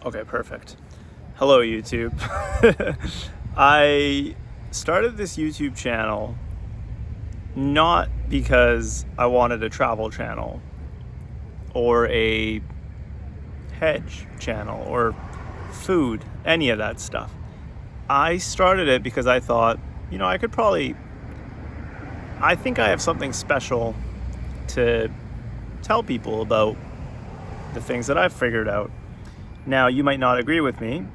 Okay, perfect. Hello, YouTube. I started this YouTube channel not because I wanted a travel channel or a hedge channel or food, any of that stuff. I started it because I thought, I think I have something special to tell people about the things that I've figured out. Now, you might not agree with me,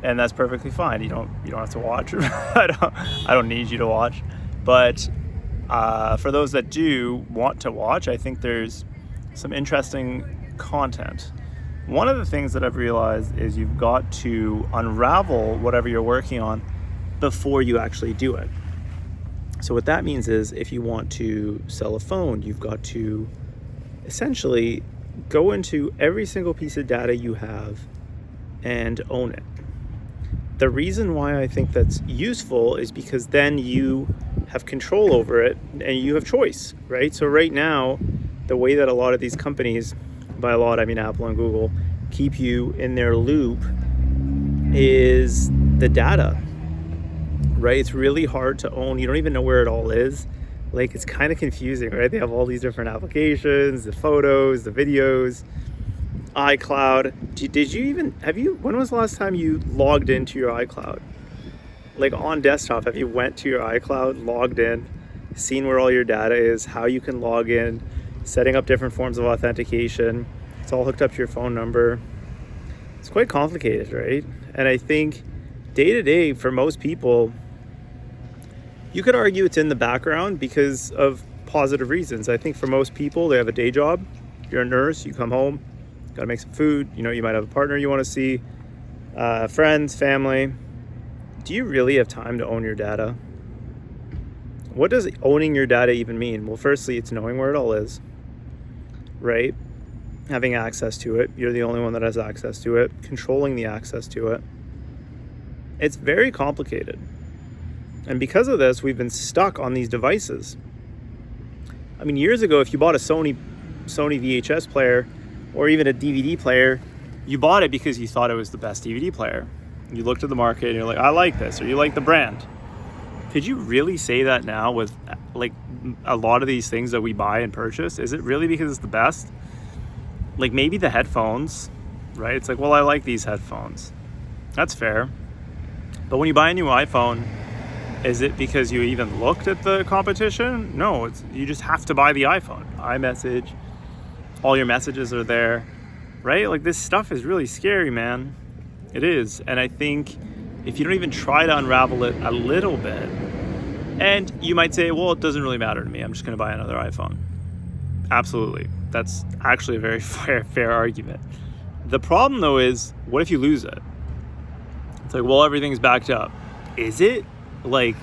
and that's perfectly fine. You don't have to watch. I don't need you to watch. But for those that do want to watch, I think there's some interesting content. One of the things that I've realized is you've got to unravel whatever you're working on before you actually do it. So what that means is if you want to sell a phone, you've got to essentially go into every single piece of data you have and own it. The reason why I think that's useful is because then you have control over it and you have choice, right? So right now, the way that a lot of these companies, by a lot I mean Apple and Google, keep you in their loop is the data, right? It's really hard to own. You don't even know where it all is. Like, it's kind of confusing, right? They have all these different applications, the photos, the videos, iCloud. When was the last time you logged into your iCloud? Like on desktop, have you went to your iCloud, logged in, seen where all your data is, how you can log in, setting up different forms of authentication? It's all hooked up to your phone number. It's quite complicated, right? And I think day to day for most people, you could argue it's in the background because of positive reasons. I think for most people, they have a day job. You're a nurse, you come home, got to make some food. You might have a partner you want to see, friends, family. Do you really have time to own your data? What does owning your data even mean? Well, firstly, it's knowing where it all is, right? Having access to it. You're the only one that has access to it. Controlling the access to it. It's very complicated. And because of this, we've been stuck on these devices. I mean, years ago, if you bought a Sony VHS player or even a DVD player, you bought it because you thought it was the best DVD player. You looked at the market and you're like, I like this, or you like the brand. Could you really say that now with like a lot of these things that we buy and purchase? Is it really because it's the best? Like maybe the headphones, right? It's like, well, I like these headphones. That's fair. But when you buy a new iPhone, is it because you even looked at the competition? No, you just have to buy the iPhone. iMessage, all your messages are there, right? Like this stuff is really scary, man. It is. And I think if you don't even try to unravel it a little bit, and you might say, well, it doesn't really matter to me. I'm just going to buy another iPhone. Absolutely. That's actually a very fair argument. The problem though is, what if you lose it? It's like, well, everything's backed up. Is it? Like,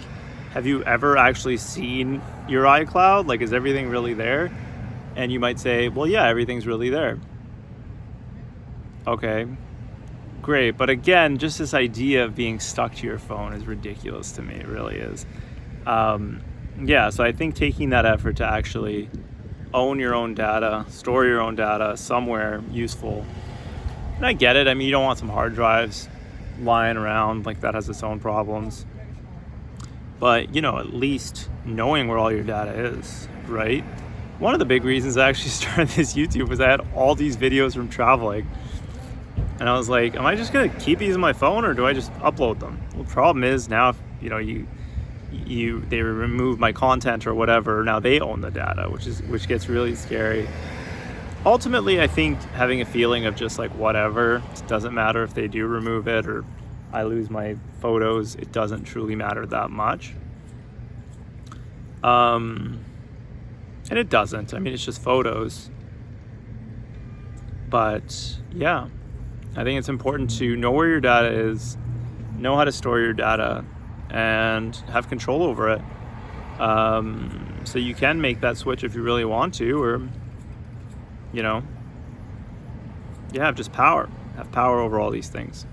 have you ever actually seen your iCloud? Like, is everything really there? And you might say, well, yeah, everything's really there. Okay, great. But again, just this idea of being stuck to your phone is ridiculous to me. It really is. So I think taking that effort to actually own your own data, store your own data somewhere useful. And I get it. I mean, you don't want some hard drives lying around. Like, that has its own problems. But, at least knowing where all your data is, right? One of the big reasons I actually started this YouTube was I had all these videos from traveling. And I was like, am I just going to keep these on my phone or do I just upload them? Well, the problem is now, if, they remove my content or whatever, now they own the data, which gets really scary. Ultimately, I think having a feeling of just like whatever, it doesn't matter if they do remove it or I lose my photos, it doesn't truly matter that much. And it doesn't. I mean, it's just photos. But yeah, I think it's important to know where your data is, know how to store your data, and have control over it. So you can make that switch if you really want to, or, have just power. Have power over all these things.